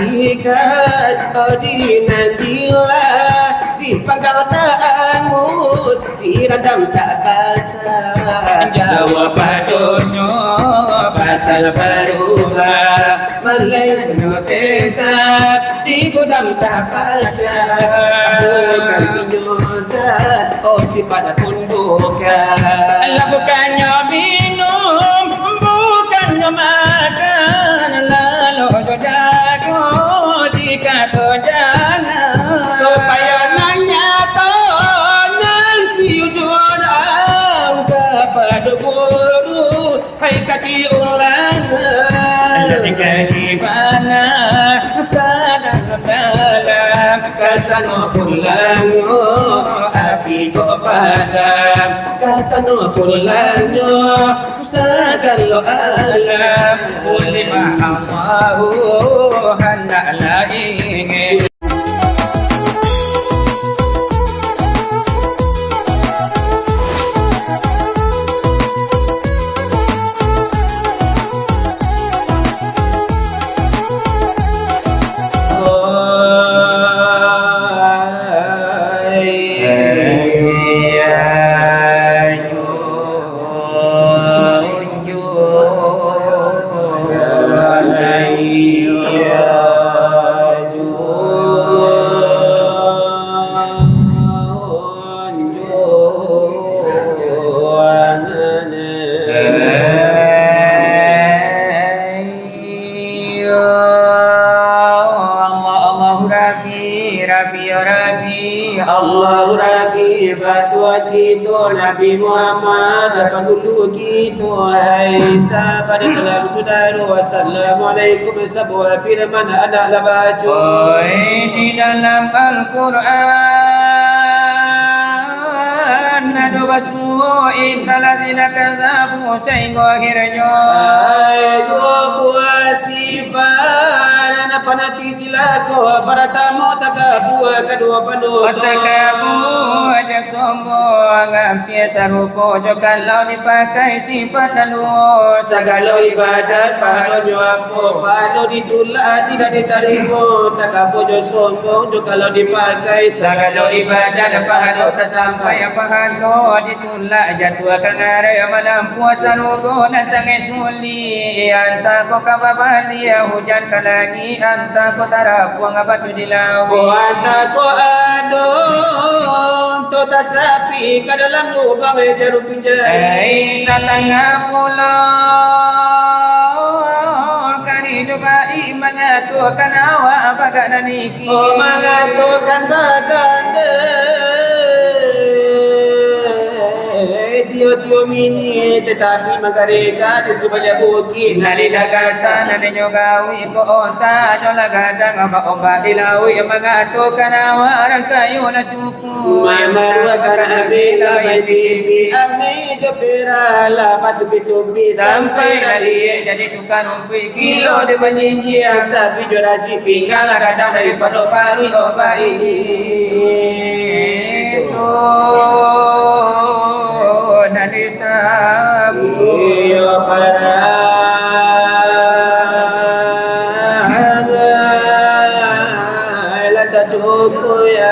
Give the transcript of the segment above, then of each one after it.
hakikat di nantilah dipanggang tak angus direndam tak basah jawab padonyo pasal berubah melayu tetap di gudang tak baca bukan pinyosan oh sifat pun bukan bukannya minum bukannya makan lalu jodoh dikata jangan supaya nanya konan si jodoh kepada guru hai kaki ulangan kehibana sadar dalam kasano pulango api kok padam kasano pulango sadar lo alam ulima Allahu hendak ingin Allahu Rabbi batuat kita Nabi Muhammad pagulu kita hai sahabat dalam saudara wassalamualaikum sebuah firman anak labacu di dalam Al-Quran nadu basmu innaladzina kadzabu sehingga akhirnya dua buah sifat apa nanti cilaka para tamu takabua kedua penutup takabua aja sombong hampir sarupa juga kalau dipakai sifat lalu segala ibadat pahalanya apa pahala ditolak tidak diterima takabua aja sombong juga kalau dipakai segala ibadat pahala tak sampai pahala ditolak jatuh akan area malam puasa rugo dan sangat sulit antara kau kababali hujan lagi anta ko tara buang apa tu di laut anta ko adon to tasapi ke dalam lubang jarum pinjai satanga pulau kari dubai mengatukan awak bagan niki mengatukan bagan tio mini tetapi magareka di sebelah bukit nari dagata nari jogawi ko onta jola gadang oba di lawi magatukan awaran kayu na cukup mamarwa karabila mai bibi ame jopera la pas bisubi sampai dari jadi tukang umpi kilo de menyinji sapi joraji pinggal gadang dari pada pari oba ini nadi sabu iyo para la tajuku ya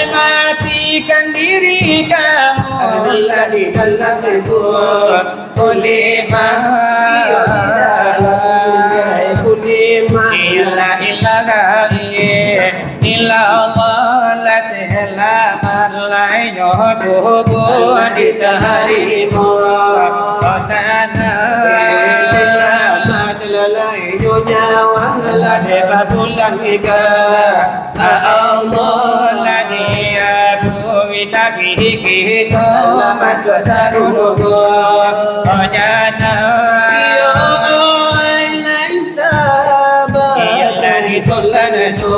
matikan diri kamu di dalam itu kulimah di dalam kulimah illallah la selamat lainnya tubuh ditaharimu tanah selamat lainnya nyawa dapat pulang ke Allah kita lama suasana jana ya laisa ya dari tulan su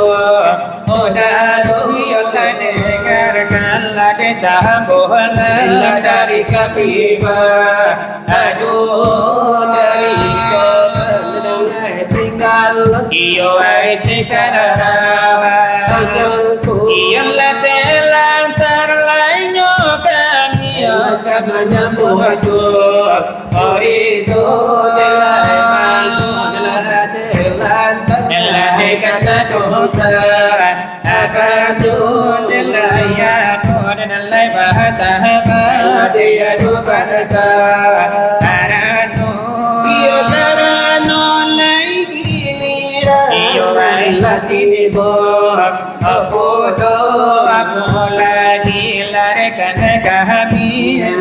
odaru ya dengarkan lade sambung illa dari kafiba aduh dari kebenaran singal iyo ai sekarang iyo telan terlainyo kaniyo kamanya muhajur itu delai malu delan delai kata dosa akadun delaya delai bahasa dia dubadaka arano dia karano lagi nira iyo ai latibo apodo apolagi lare kana kami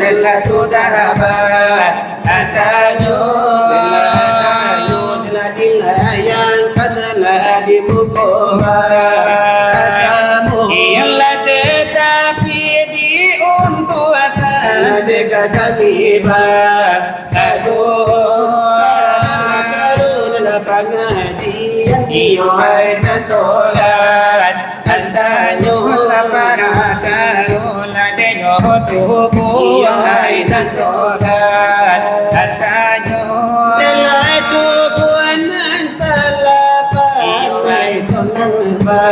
Lella sudah abad atayo Lella atayo Lella dilayangkan Lella dimukoba Asamu ialah tetapi diuntuatan Lella dekata tiba aduh Lella pengajian iyo ai natolan antanyo laparatayo ladenyo tubuh Iyo ai natolan antanyo Lella itu buana salapa Iyo ai tolan ba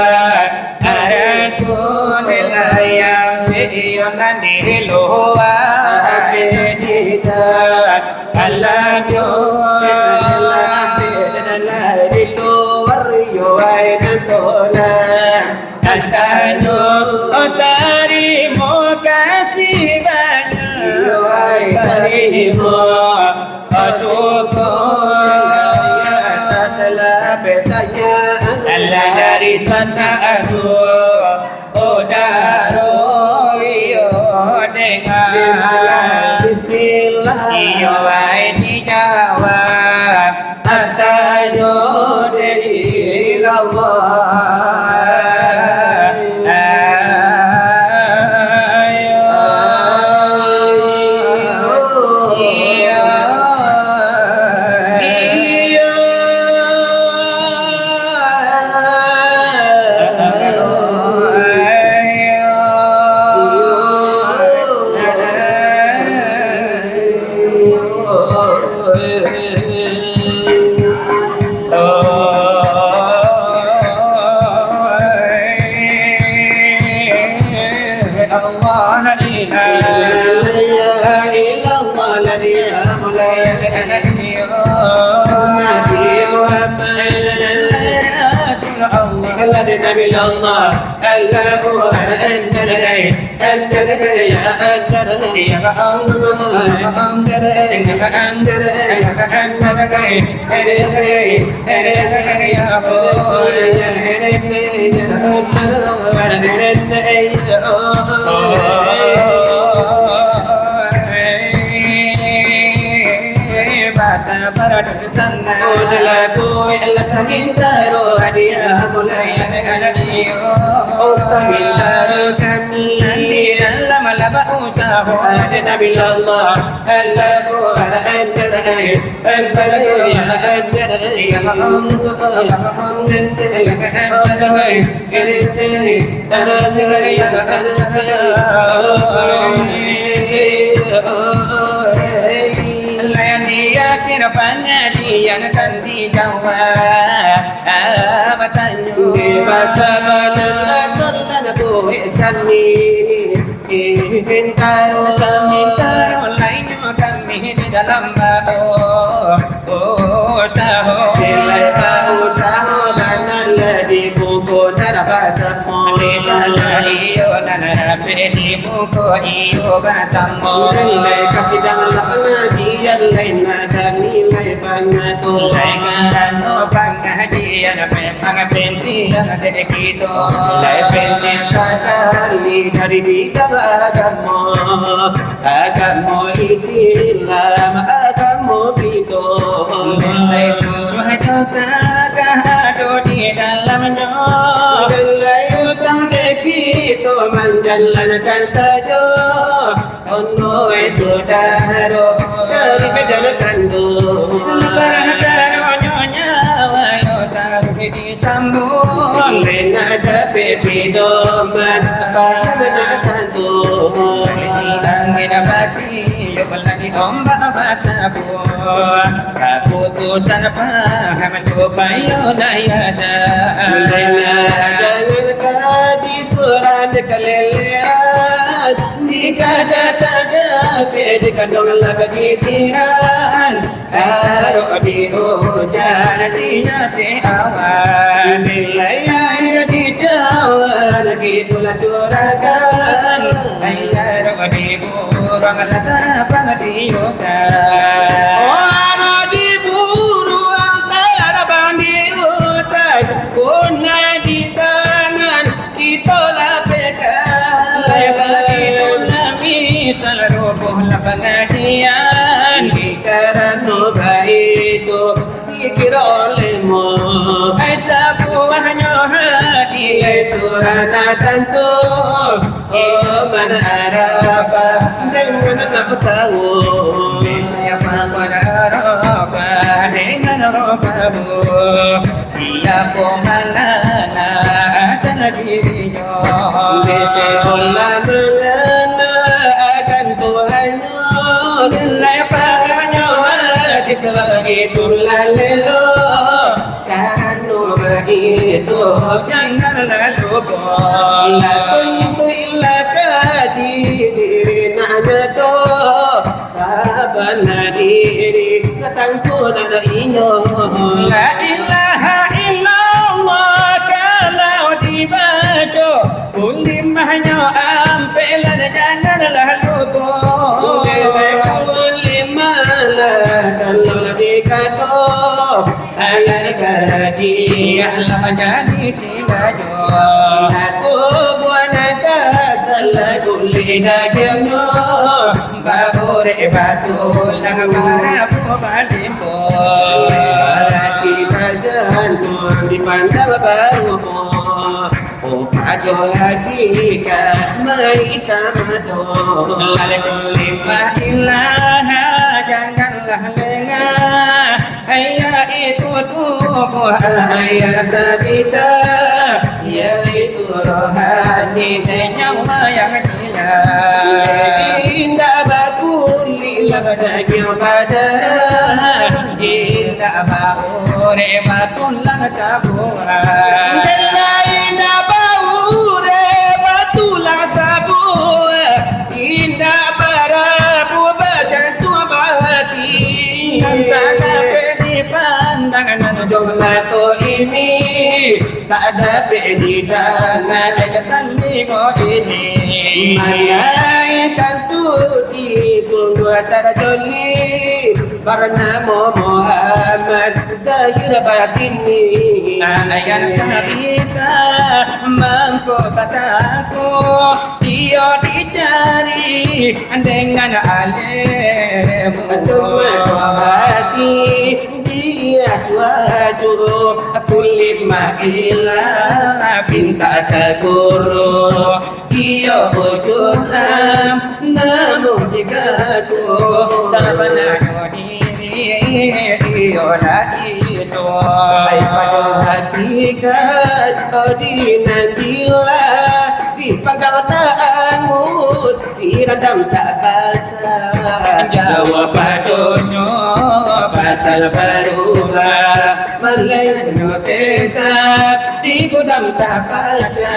aratul layang iyo nandiluwa Abedita alanyo antanyo terima kasih banyak terima cukup Allah dari sana asuh udaro iyo dengar Bismillah iyo ai dijawab antanyo dari Allah la ilaha illallah la ilaha Nabi Muhammad Allah dan Nabi Allah Allahu anta rai anta rai ya anta rai ya Allah anta rai anta rai anta rai ya Udala boy alla samintaro hadiah mulai oh samintaro kami alla malaba usahu ada Nabi Allah Allahu anta Akhir penyajian kan dijawab bertanya di masa menelatun lagu ihsani Hintaro Samintaro lainnya kami di dalam usaha Nilai usaha dan di buku narabasamu iyo nanabe di buku iyo bacamu Nilai kasidang pengajian lain ada nilai banyak Nilai karano pengajian yang memang penting dedekito Lai penting sekali dari bidang agama Islam agama kita Nilai suruh dosa kado di dalamnya Nilai utang kita menjalankan saja Ono saudara dari bedal kandung Disambung Lena ada pepe doman Bahamana santun Angin bagi Yobalani ombak batabu Keputusan paham supaya dayada Lena jangan kadi surat keleleran Dikada tagapi dikandung lagi tiran Aro di hujan Hati awan Nilai air di jawan Gitulah curagan Ayah di burung latar pangdiutan Orang di buru antara bandi hutan Punah di tangan kita lapekan Seluruh pengajian Karena baik itu dikira olehmu Sebuahnya hati Surana tentu Oh mana apa dengan nafsu Siapa roba dengan robamu Siapa malana dan dirinya Bisalah mengena akan Tuhannya Nilai pahanya Hati sebegitu lalelo Kanu begitu Janganlah lupa La kuntu illa kadirin anato Sabana diri Katangku nada inyo La ilaha illallah kalau dibaca Ulimahnya ampelan janganlah lupa Nilai kulli malah Kalau dikato Ayat karadi Allah jadi tilajo Aku buanaka Salah kulli dagingnya Bagore batul Langkarapu balimbo Kita jantung dipandang baru Aduh hakikat mai sama to La ilaha janganlah lengah Hanya itu tubuh Ayat sabita Yaitu rohani nyawa yang gila Indah bakuli labadanya padara Indah bau rebatun lang kabuhan Indah bau rebatulah sabu Indah barabu bajantu bahati Tak dapat dipandang Jumlato ini tak ada pedidan Najatan minggu ini Malaikat suci sungguh terjoli Bernama Muhammad Zahir batini Ayat kita mengkotataku Dia dicari dengan alimmu Cuma hati dia cuacu Kulit makilah pinta ke guru Dia wujudam namun jika ku Sabana diri dia itu Baik pada hakikat diri nantilah Dipanggang tak angus Direndam tak basah Jawab padunya Pasal berubah Melayu tetap Di gudang tak baca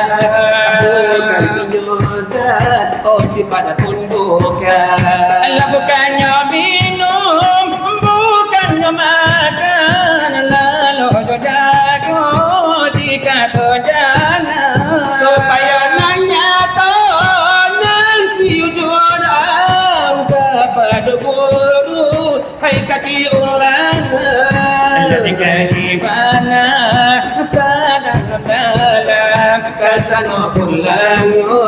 Bukan inyosat Oh sifat pun bukan Bukannya minum Bukannya makan Lalu jago jika terjalan Supaya nanya tonan si ujudam kepada guru Hai kaki ulangan Gimana sadang dalam Kasano pulanyo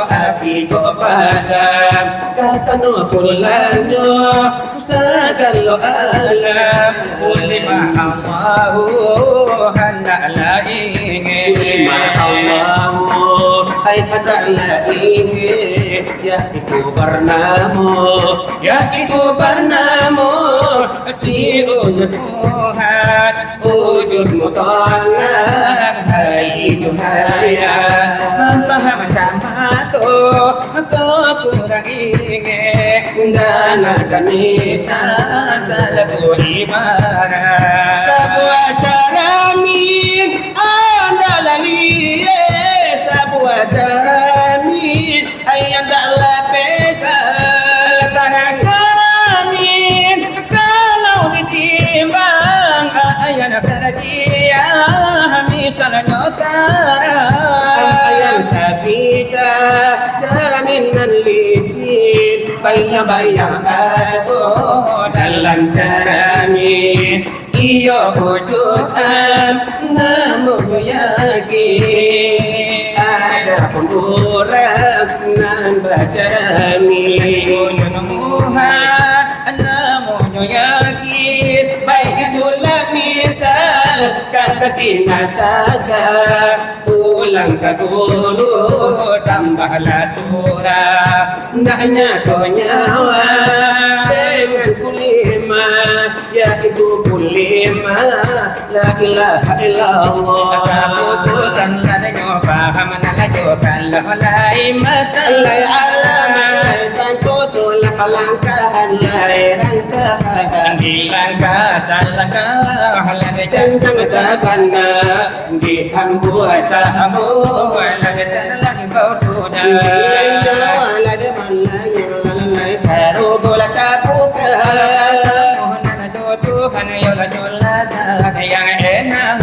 api ko padam Kasano pulanyo sa galo alam ulima Allahu handa lainge Ulima Allahu ay handa lainge ya itu barnamo si Tuhan ujud mutolak hai duhaya paham sama tu aku kurang inge dan kanisa salaku ibarat sebuah caramin andalali sebuah caramin ayam dalam pegang tanah karamin kalau ditimbang ayana karadia misalnya ayam sabita caramin nan licin bayang-bayang aku dalam caramin iyo wujudan namun yakin ada pun orang nan bacaramin yakin baik itulah misal kata tinasaka pulang ke guru tambahlah surah naknya kau nyawa dengan kulima yaitu kulima la ilaha illallah keputusan ladanya paham nalajo kalau lain masalah Lai alam lai sangko sulap langkahan lai rangkahan dilangkah salangkah ladanya Cantang takana di hambuah sahabu ladanya lagi kau sudah Lenda wala de malaya lalai saru bola kapuka Tuhan yola jola yang enak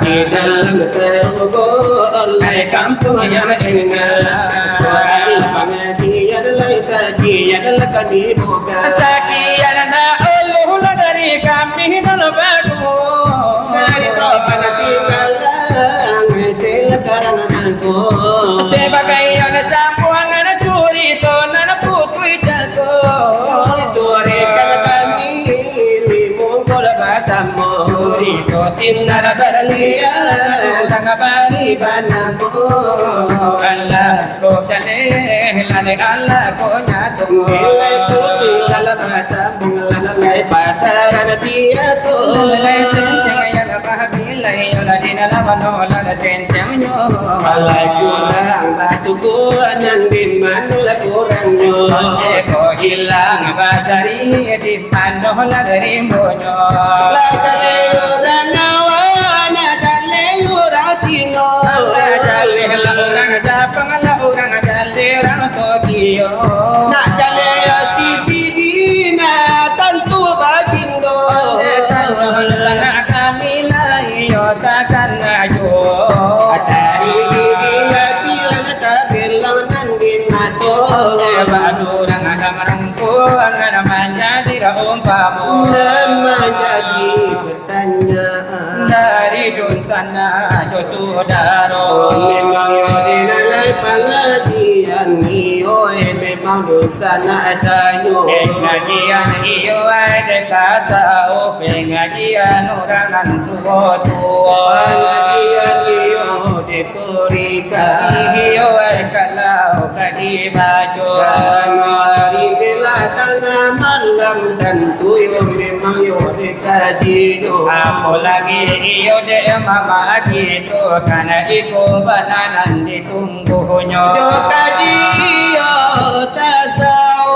Di dalam seru golai kampung yang enak Soal pengajian lai sajian lekani buka Sakian na Allah dari kami dalam badu Dari topan singgalang Sel karanganku sebagai yang sampuang na curi to na putui jago Tore kana kami limu kola basamo itu Sinara baralia tanga bari banamu Allah ko jale lane Allah ko nyatung Nilai putih lala basamo lalai pasaran biaso lai sencang ya la pahabilai yola dina la manola la sencang nyo Kalai kurang batu kuanan di manula kurangnya ko hilang bajari di manola dari monyo La jale orang nawana jale orang cino jale orang Jepang la orang jale orang Tokyo Nak jale sisi dina tentu bagindo kami lai yo takkan ajo Dari gigi hati lana tak gelonan di mato badurang ada merengkuan ada menjadi raung kamu Nama jadi pertanyaan dari dun sana jo sudaro Memang yo dinalai pengajian Iyo memang dosa nak tayo pengajian iyo ada kasau pengajian orang tua Pengajian iyo dikorika iyo kalau kadi baju Karena hari bela tengah malam Dan tuyo memang yo dikaji yo aku lagi iyo de mama gitu karena iku bananan ditunggunya Yo kaji yo tasau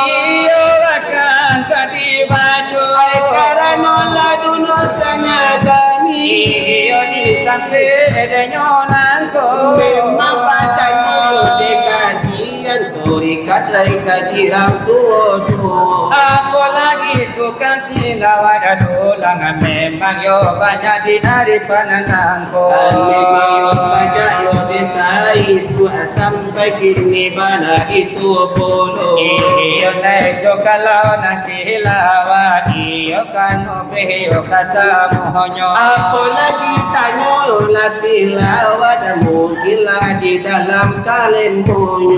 iyo akan kadi baju Ay karena laduno sana kami iyo ditampe de nyonangko Memang pacan yo dikajian Torikat lai kaji rang tuo aku lagi tukang cilawa dadulang memang yo banyak di hari pananangko Memang yo saja yo desai sampai kini bana itu bolo iyo nejo kalau nanti lawa iyo kan obe yo kasamuhonyo Apalagi tanyo di dalam kalemmu.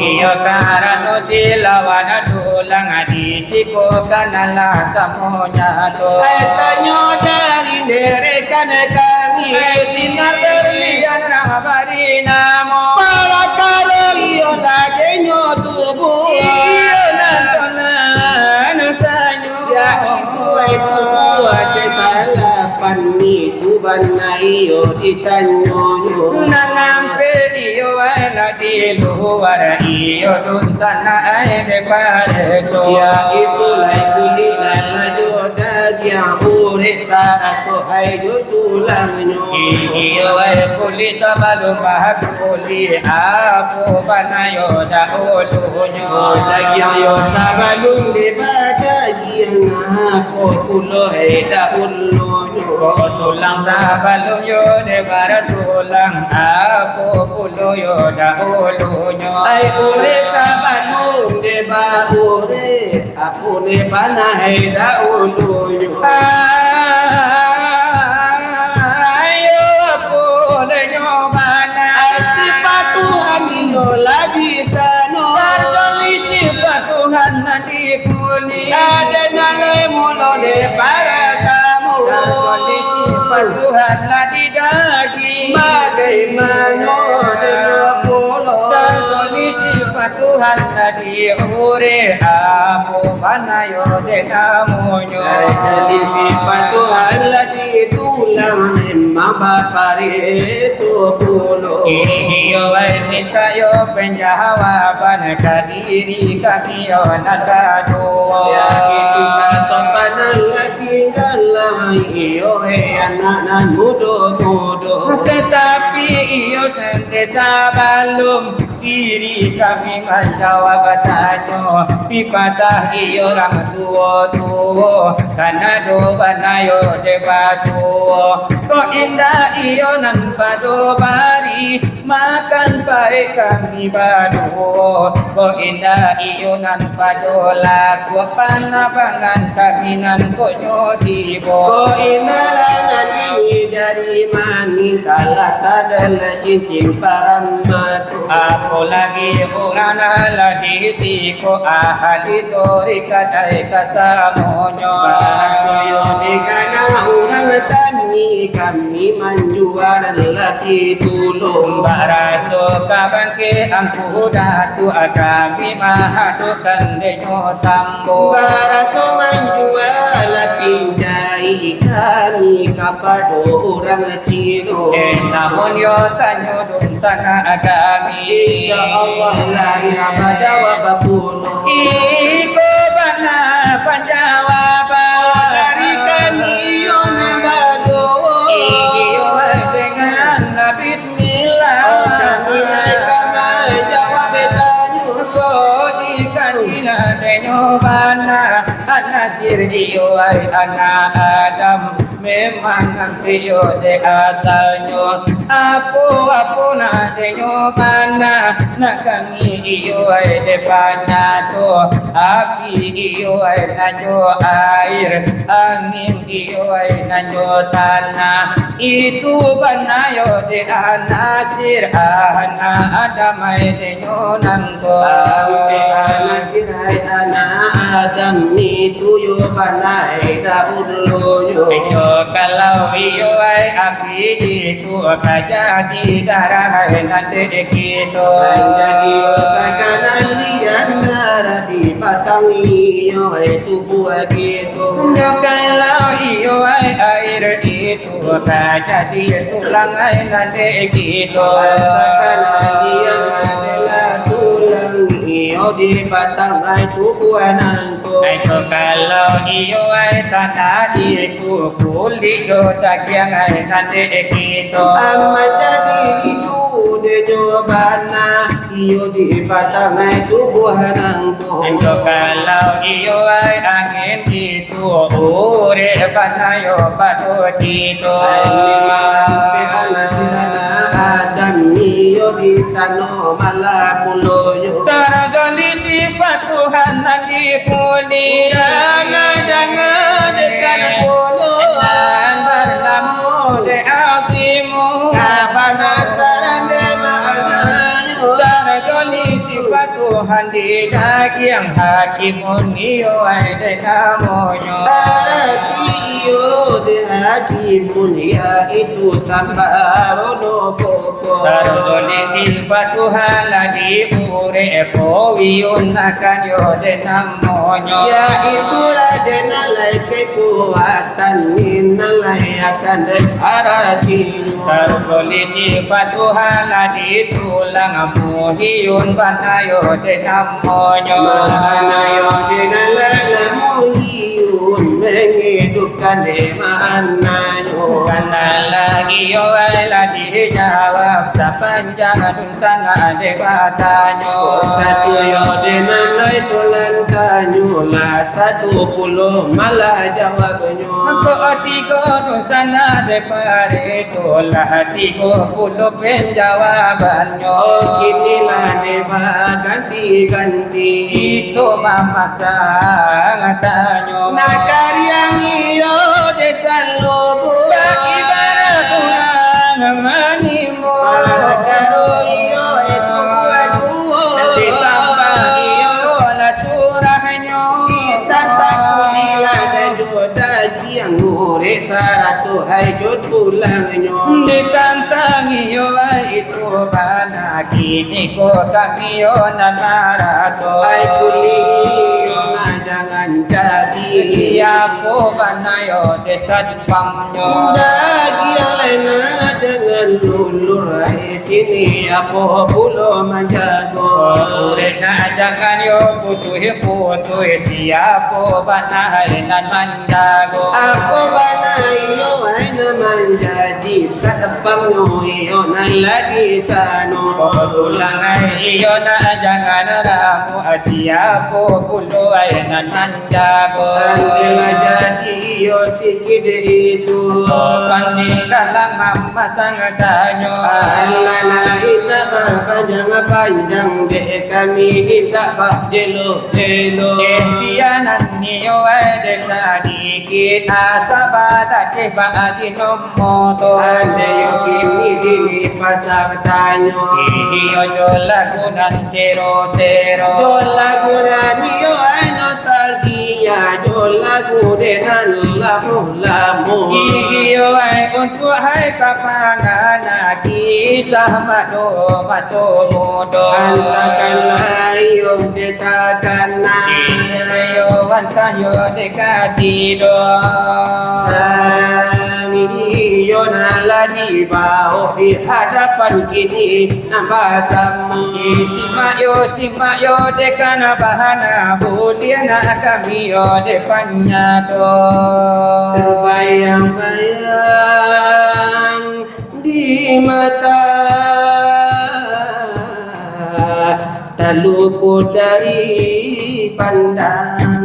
Iyo karano silawana tulang adisiko kanala samonya to. Tanyo dari nerekan kami Sinar berlian rabari namo. para kalio lagi tubuh. Iyo nantonan tanyo. Ya itu buat salapan itu banayo ditanyo. Nanampe iyo ala di luar iyo dun sana ay de pareso. Ya itulah kulinan lajoda yang urek sarato ayo tulangnya. Iyo ay kuli sa balumah kuli ako banayo da ulunyo. Dagyang yo sabalung di badagyang ako kuloy da ulunyo. Ko tulang sa balumyo de para tulang ako puloyo da ulunyo. Ay ure sabalung di ba ure ako ni panay da ulunyo. Ayo puloyo mana. Asipatuhan iyo lagi sano. Tarjali sifatuhan na di kuli. Ada nalay mulo de para kamu. Tarjali sifatuhan na di daging. Bagaimana dengan pulo. Tarjali sifatuhan na di ure. Apo panayo de namunyo. Jadi sifat Tuhan lagi tulang memang bapare sepuluh. Iyo ay nitayo penjawaban kadiri kami yo nagado. Ya gitu kata panala singgala iyo anak nan mudo. Tetapi iyo sendeta balum diri kami menjawab tanyo. Ipatah iyo orang tuo karena do banayo de basuo. Kok indah iyo nan pado bari makan baik kami bado. Kok indah iyo nan pado laku panabangan kami nan konyo tibo. Ko inalangan ini jadi mani kalat adalah cincin paramatu. Apalagi urana lagi siko ahali tori kadai kasamonyo. Basoyo di kana orang tani kami menjual lagi dulu. Baraso kabangke angku datu agami mahadukan denyo sambo. Baraso menjual pinjai kami kepada orang Cino. Namun yo tanyo dun sana agami. Insya Allah lahir abada wa bapulo. Iko bana panjawaban Dari kami yon bado. iyo dengan bismillah. Kami mereka menjawab tanya. Kodi kanina denyo bana anasir iyo ay anak Adam. Memang nanti yo de asalnya Apo na denyo bana nak kami iyo ay de panyato. Api iyo ay nanyo air. Angin iyo ay nanyo tanah. Itu banayo de anasir ana adamay denyo nanto. Nasirai anak Adam itu yo banai dahulu yo. Kalau iyo ay api itu kajadi darah nanti gitu. Jadi sakanan lian darah di batang iyo itu buah gitu. Kalau iyo ay air itu kajadi tulang ay nanti gitu. Sakanan lian adalah tulang iyo di batang itu buah nangko. Itu kalau iyo ay tanah itu kulit yo daging ay nanti gitu. Amma jadi itu de jobana iyo di batang itu buah nangko. Itu kalau iyo ay angin itu ure panayo padu gitu. Adam iyo di sano malamuloyo. Tarajali sifat Tuhan nanti pulih. Jangan dekat polo. Dan berlamu de altimu. Kapanasaran de mana Tuhan di dagiang hakimun iyo ay denamonyo. Aratiyo de hakimun yaitu sambarono koko. Tarudoli silpa Tuhan lagi ure wiyun akan yo denamonyo. Yaitu raden alai kekuatan ninalai akan aratiyo. Tarudoli silpa Tuhan lagi tulang muhiyun banayo denamonyo. Manayo dinalala muhiyun menghidupkan demanayo. Karena lagi yo ay lagi jawab sepanjang sana de katanyo. Satu yo dinalai tulang kanyo lah 10 malah jawabnyo. Ko tigo dun sana de pare solah tigo pulo penjawabanyo. Kinilah neba ganti-ganti. Itu mamaksa ngatanyo. Nakaryang iyo desan lobo. Ibarat kurang manimo. Karo iyo itu buaduo. Ditambah iyo na surahnya. Ditantang kulila dan jodagi yang ngure saratu hai jod pulangnya. Ditantang iyo ay itu bana kini ko kamiyo na marato. Ai kuliyo na jangan jadi. Siapo banayo desad pamnyo. Dagi yang lain na jangan lulur ai sini apa pulo menjago. Ure na jangan yo putuh siapo banahay nan manjago. Ako ba na iyo ay naman jadi sa tapang mo iyo na lagi sa ano. Tulang ay iyo na jangan ramu siapo pulo ay nan manjago. Andela jadi iyo sikid itu. Pancing dalang mamasang tanyo. Allah na ita panjang de kami ita pak jelo. Ketianan niyo ay desa dikit asabada ke baadi nomoto. Ande yo kini dini pasang tanyo. Iyo jo lagunan cero. Jo lagu na niyo ay nostalgia. Jo lagu denan lamu. Iyo ay untuk hai kapangana kisah mado masomudo. Antakanlah iyo detakana. Iyo wanta yo dekatido. Sami iyo nala di bawah di hadapan kini nambah sama. Sima yo dekana bahana buliana kami yo depannya to. Terbayang-bayang di mata, tak luput dari pandangan.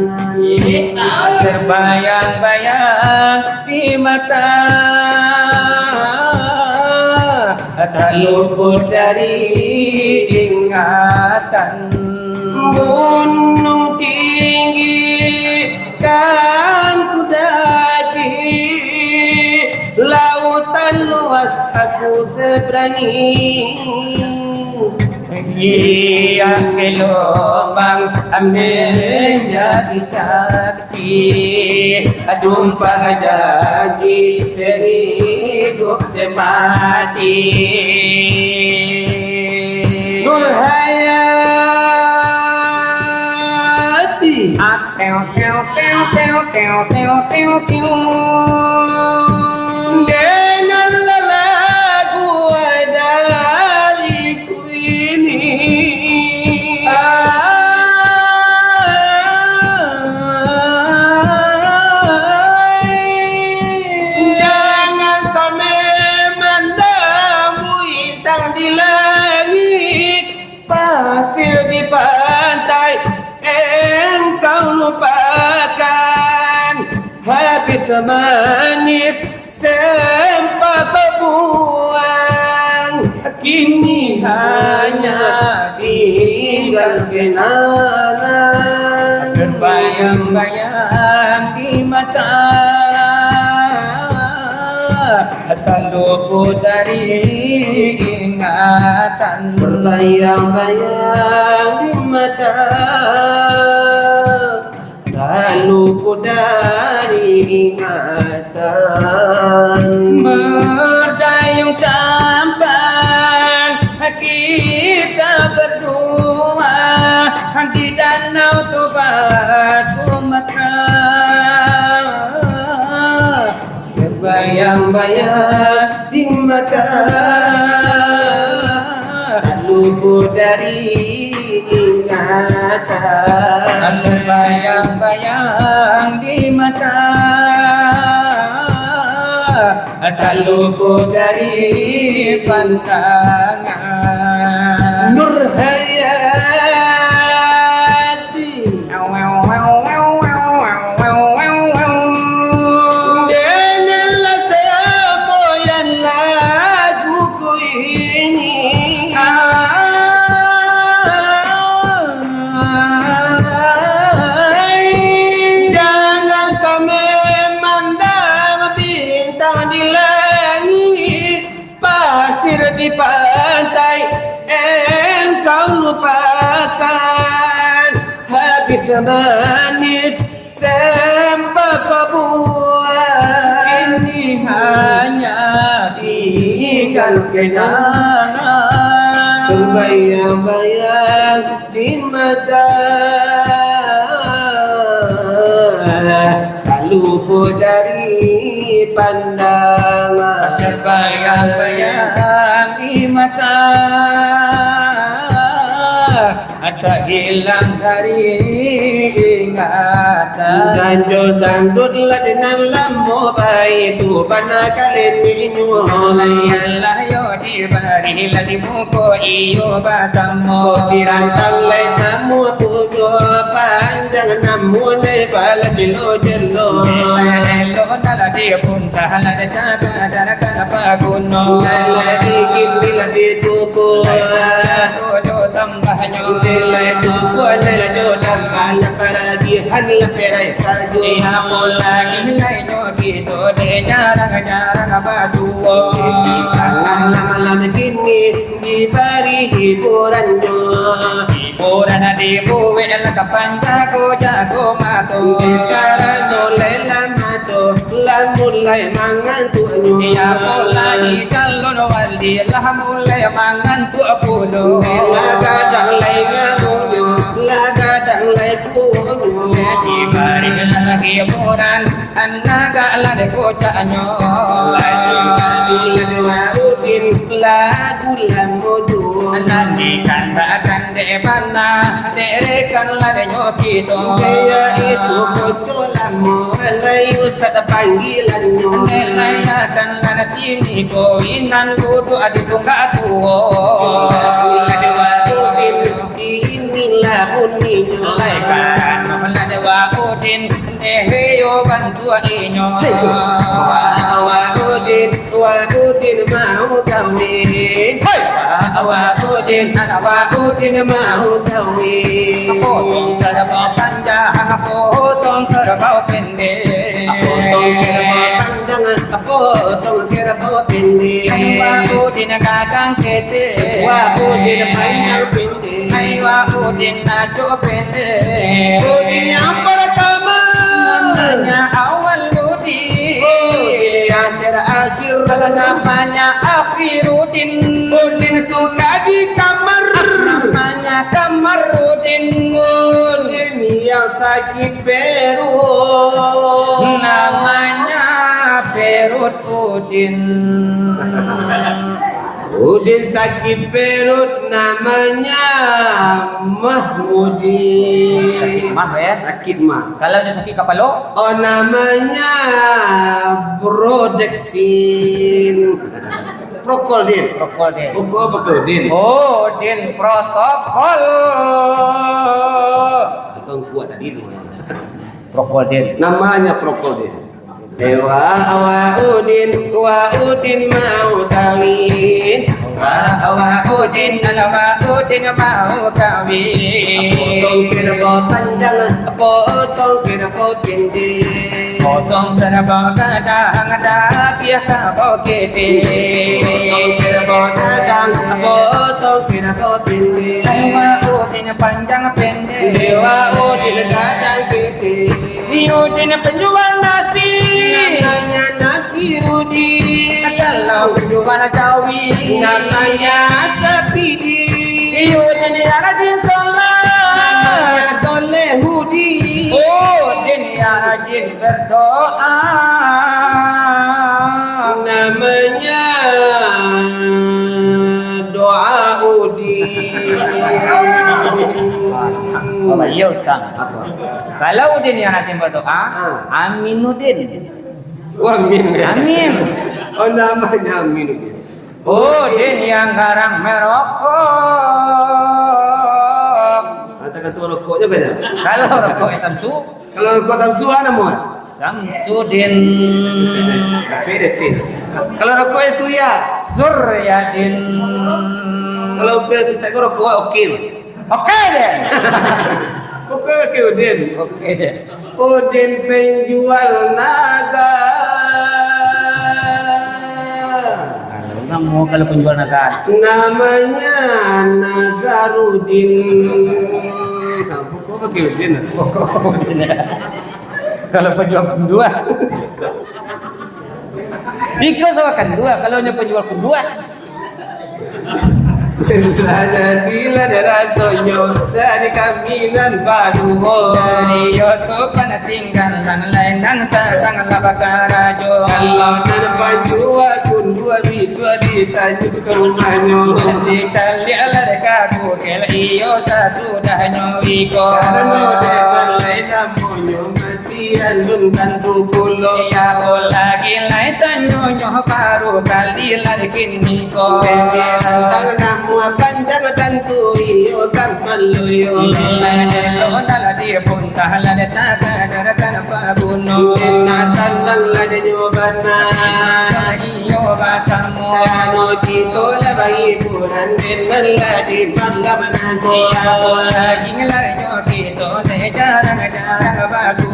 Terbayang-bayang di mata, tak luput dari ingatan. Gunung tinggi kan ku daki, lautan luas aku seberangi. Iya gelombang menjadi saksi, Sumpah janji sehidup semati. Nur hayati dengan lagu daliku ini. Jangan kau memandang bintang di langit, pasir di pantai engkau lupakan. Habis manis sempat terbuang, kini hanya tinggal kenangan. Terbayang-bayang di mata, tak luput luput dari ingatan, Berbayang-bayang di mata, tak luput dari ingatan. berdayung sampan kita berdua di danau Toba Sumatera. Berbayang-bayang di mata, tak luput dari ingatan. Terbayang-bayang di mata, tak luput dari pandangan. Nur Hayati dengarlah semboyan laguku ini. Jangan kau memandang bintang di langit, pasir di pantai engkau lupakan. Habis manis sembako buah, Ini hanya tinggal kenangan. terbayang-bayang di mata, tak luput dari pandangan. Terbayang-bayang di mata, tak hilang dari ingatan. Dandut-dandutlah dengan lambo bayi tu bana kalen minyo. Ayalah yo di bari la di buko iyo batamo. Kopi rantang lai namu tujo pandang namu lai bala jelo jelo. Lo nala di punta la de taka dara kana paguno. Lai ikin bila di tuku. Yo tambahnya. Lai tuku lai jo tambal para di han la perai sajo. Iya mulai lai yo gitu de jarang-jarang baduo. Kalah lama-lama kini diberi hiburannya. Hiburan di buwe la kapanda ko jago mato. Karena lama tu mulai mengantuknya. Iya mulai calon wali lah mulai mangantu apulo. Kadang lai ngamunyo, kadang lai kunyo. Di bari lagi hiburan anaga la de kocanyo. Lagu lamodu. Nanti katakan de bana derekan la de nyokito. Dia itu bocor lamo, alai ustad panggilannya. Nelayakan lana cini ko inan kudu aditunggak tuo. Inilah bunyinya. Laikan la dewa udin deheyo bantu inyo. Wa udin mau kawin. Wa udin mau kawin. Potong kerbau panjang, potong kerbau pendek. Potong kerbau panjang, potong kerbau pendek. Wa udin kakang kete. Wa udin panjang pendek. Wa udin najo pendek. Udin yang pertama, namanya awal udin. Udin yang terakhir, Namanya Akhirudin. Udin suka di kamar, Namanya Kamarudin. Udin yang sakit perut, Namanya Perut Udin. Udin sakit perut, namanya Mahmudin. Mah ya. Sakit mah. Kalau dia sakit kapalo, Oh, namanya Brodexin. Prokoldin. Krokodil. Prokoldin. Oh, din protokol. Kau kuat tadi tu. Krokodil. Namanya Prokoldin. Wa udin mau kawin. Wa udin Mau kawin. potong kerbau panjang, potong kerbau pendek. potong terbang kadang dia kabau kete Potong terbang kadang potong terbang pendek Dewa Udin panjang pendek Dewa Udin kadang kete Udin penjual nasi namanya nasi Udin kalau penjual jawi namanya Sapidi Udin yang rajin namanya sholat Solehudi Udin yang rajin berdoa namanya doa Udin Iya Kang. Kalau Udin yang rajin berdoa, Aminuddin. Amin ya. Amin. Oh namanya Amin Udin. Udin yang garang merokok. Katakan tuh rokoknya beda. Kalau rokok Samsu, Kalau rokok Samsuan namun Samsudin. PDT. Kalau rokok Suya. Suryadin. Kalau kita rokok oke. Oke deh. Oke Udin. Oke deh. Udin penjual naga. Kalau penjual naga. Namanya Nagarudin. Kok pakai Udin? Kalau penjual kedua. Iko sama kedua. Kalau hanya penjual kedua. Jadilah darah sonyo dari kaminan baduho Dari yoto panas tinggalan lain dan sarang labakar rajo. kalau nan panjua kundua bisa ditajuk ke rumahnya Di cali ala dekaku kel iyo satudahnya iko. karena depan lain namonyo masih alun bantu pulau Ya lagi lain tanyo nyoh paru kali lagi kini ko. Tang namu panjang tantu iyo kang maluyo Lo nala dia pun kahala de saka darakan pabuno. nasan nang laja nyobana Iyo batamu. ano cito labai puran denal ladi malam nanto Lagi ngelaryo kito de jarang basu.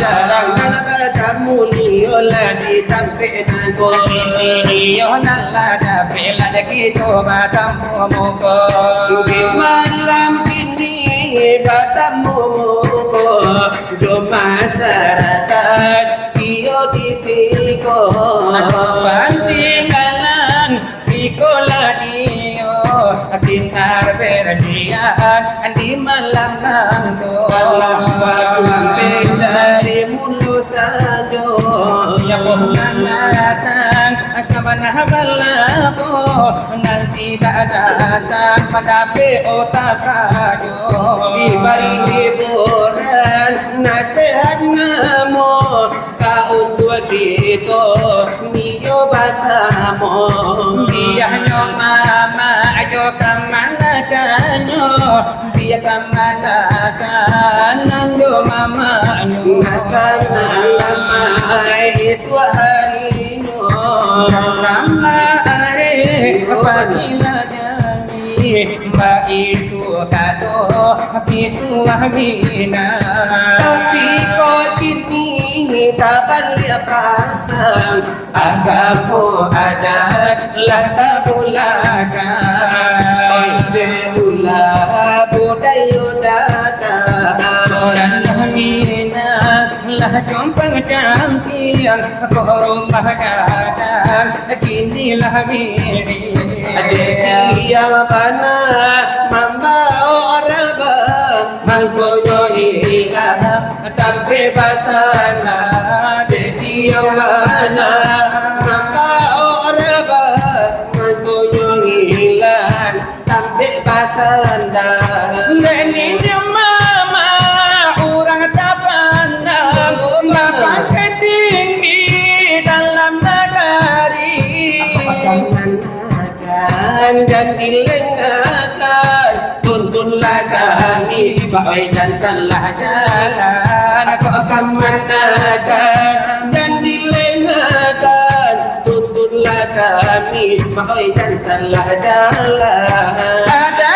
jarang nana kamu liyo ladi tampe nanto Iyo nala da pela de kito batamu moko. di malam ini batamu muko jo masyarakat iyo disiko Pancingalan ikola iyo sinar berlian di malam nanto. Walang wagwang dari mulu sajo Ya datang sama balapo nanti tak datang pada otak sajo. di bari hiburan nasihat namo kau tua gitu niyo basamo Dia nyo mama ajo kamana kanyo dia kamana kanyo mama nyo nasana lamai iswaharino Rama are apabila jami mbak itu kado itu wahmina tapi kau kini tak balik pasang agamu adat lata bulaga Oide ula budayo data orang wahmina lah jompang campian ke rumah gadang kini lah miri Adekia bana mamba oraba mangkoyo hilang tapi basana Adekia bana mamba oraba mangkoyo hilang tapi basana Neni mama orang tak pandang Bapak ketinggi dalam nagari dan dilengakan tuntunlah kami baik dan salah jalan aku akan menakan dan dilengakan tuntunlah kami baik dan salah jalan Ada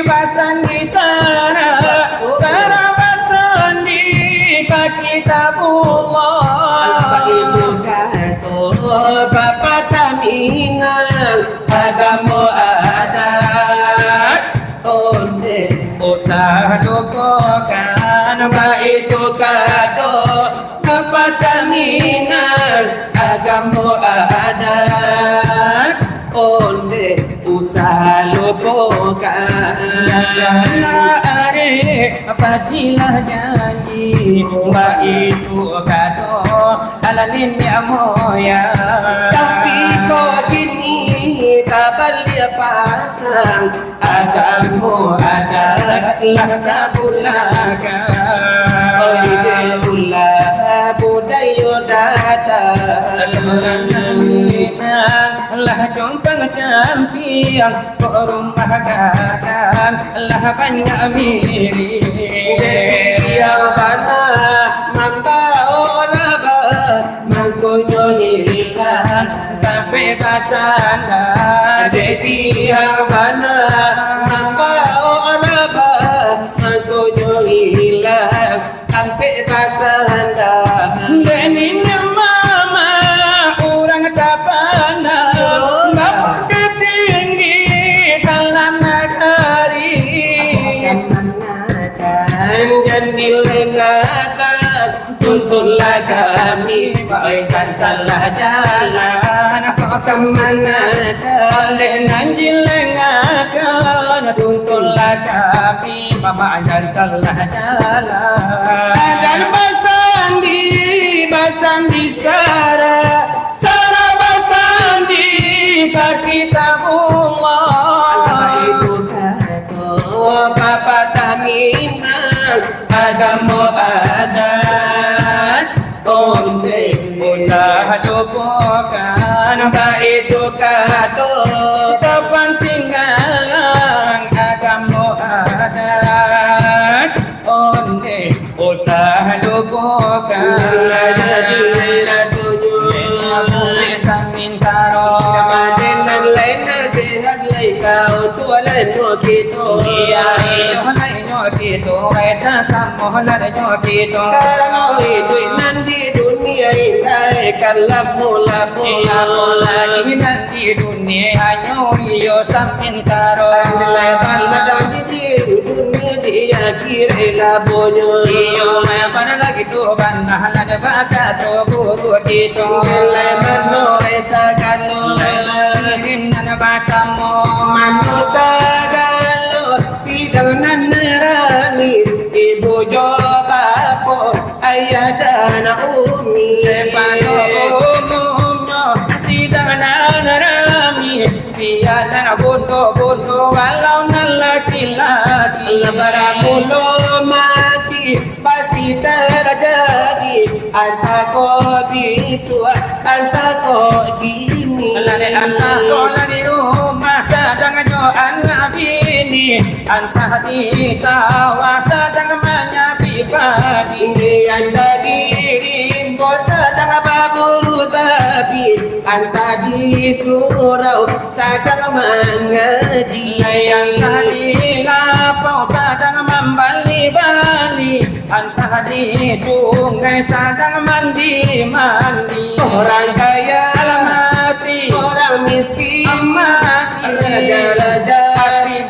basan di sana Sana basan di kaki agama adat onde Usaha lupakan itu kado Pertamina agama adat onde usaha lupakan Apabila janji itu kado Halanin ya moya tapi kok kini tak balik pasang agama adat lah tak bulakan oh ide ulah budaya datang lah jompang campiang ke rumah gadang lah banyak mirip yang mana mambao raba mangkonyo hilang kebebasan jadi yang mana mambao raba mangkonyo hilang kebebasan Beningnya mama orang tapana Bapak ketinggi dalam negeri jadi lengakan tuntunlah kami baikkan salah jalan kau kemana Oleh nanti lengakan tuntunlah kami Bapak dan salah jalan dan basandi sara basandi kaki tabullah itu kado Bapak Tamina agama adat onde Usaha lupakan itu kado Kapan tinggalan agama adat Onde usaha lupakan jadi rasunya Mintaro kamadenan lain nasihat lai kau tua lain kita Kita Esa samohlar kita karena hidup nanti dunia ini kan lapu-lapu lagi nanti dunia nyoyo sampintaro lebar ladang di dunia dia kira labunya iyo lebar lagi tuh bandah lagi baka tuh guru kita lebar no esa kalau Inna bacamu manusia kalau sidang nerami ibu jawab ayah dan umi Lepano umumnya sidang rami tiada bondo walau laki-laki lebaran mulu mati pasti terjadi anta kok bisu anta kok gini Lari anta kola di rumah sedang doan bini Anta di sawah sedang menyapi padi anta diri bos sedang babulu babi anta di surau sedang mengaji Anta di lapau sedang membali-bali Anta di sungai sedang mandi-mandi orang kaya Alamati orang miskin Amati raja-raja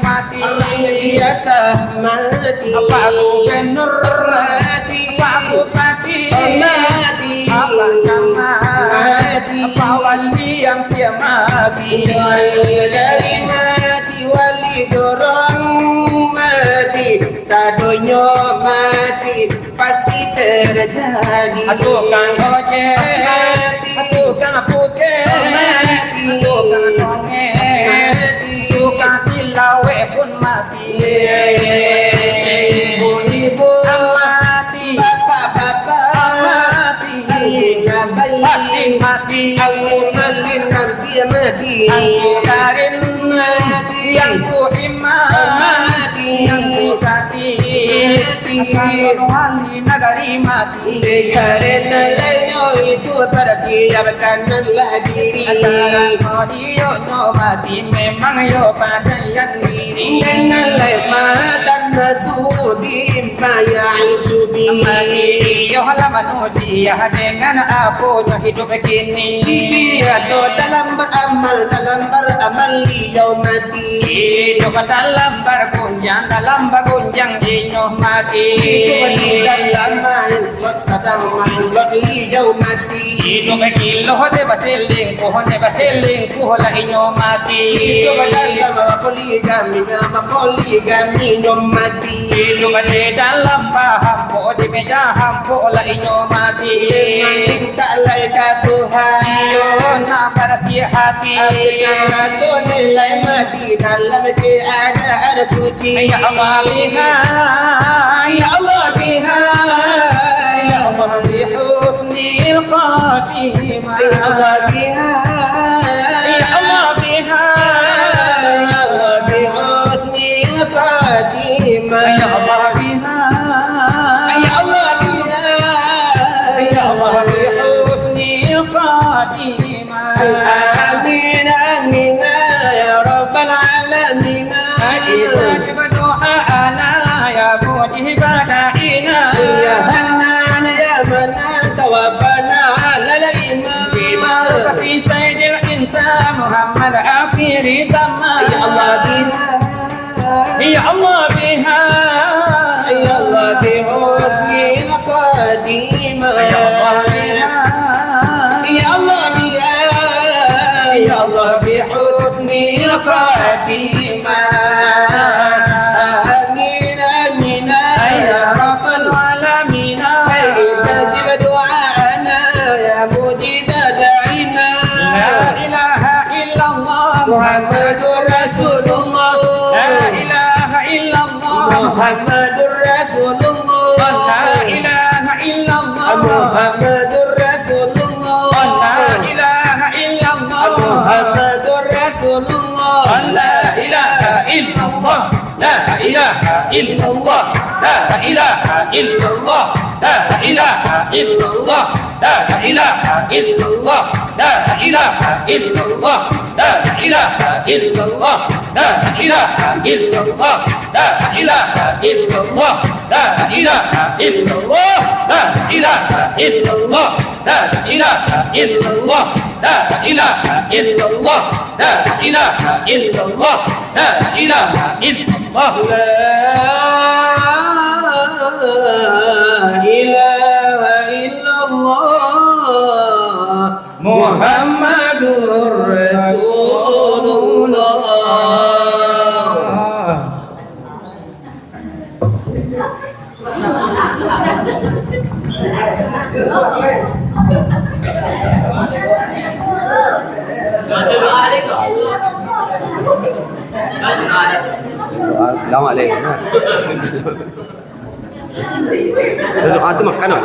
Mati biasa mati Apa gubernur mati Pak Bupati mati Apa camat mati Apa wali yang dia mati dari mati wali dorong mati sadonyo mati pasti terjadi Aduh kang ojek mati Aduh kang putih mati Aduh kang tonge mati Aduh kang silawe pun mati ibu-ibu Mati bapak-bapak Mati Pasti mati aku malin nanti mati Aku karin Yang ku iman Yang ku kati Asal wali nagari mati karena lainnya itu persiapkanlah diri Antara audio mati memang yo padayan diri dengan lemah dan nasudi maya isubi yo halaman manusia dengan apa hidup begini biasa dalam beramal dalam beramal yaumati. Hidup dalam bergunjang, dalam bergunjang inoh mati. Hidup di dalam main slot, sedang main slot yaumati. Hidup kiloh de baselingkuh lah inoh mati. Hidup dalam poligami, nama poligami yaumati. Hidup di dalam hampo di meja hampo lah inoh mati. Dengan minta laika Tuhan, Yona bersihati. satu nilai mati dalam keadaan suci. Ya Allah biha, Ya Allah biha, ya Allah bihusnil khatimah. Ya Allah biha, Ya Allah biha, Ya Allah bihusnil khatimah. ya Allah biha, Ya Allah biha, ya Allah bihusnil khatimah. Amin amin ya rabbal alamin. Ijib doa'ana ya mujib da'ina. Ya Hanan ya Manan tawabbana ala al-iman. Berkati Sayyidil Insan Muhammad akhiri zaman. Ya Allah biha, Ya Allah biha, Ya Allah bihusnil khatimah. Ya Allah biha, Ya Allah biha, Ya Allah bihusnil khatimah. Amin amin ya Rabbal Alamin. istajib du'ana ya mujib da'ina. La ilaha illallah Muhammadur Rasulullah, La ilaha illallah Muhammadur Rasulullah, La ilaha illallah Muhammadur Rasulullah, La ilaha illallah Muhammadur Rasulullah. La ilaha illallah La ilaha illallah La ilaha illallah La ilaha illallah La ilaha illallah La ilaha illallah La ilaha illallah La ilaha illallah La ilaha illallah La ilaha illallah La ilaha illallah La ilaha illallah La ilaha illallah La ilaha illallah La ilaha illallah La ilaha illallah Muhammadur Rasulullah. Assalamualaikum. Doa tu makan lah.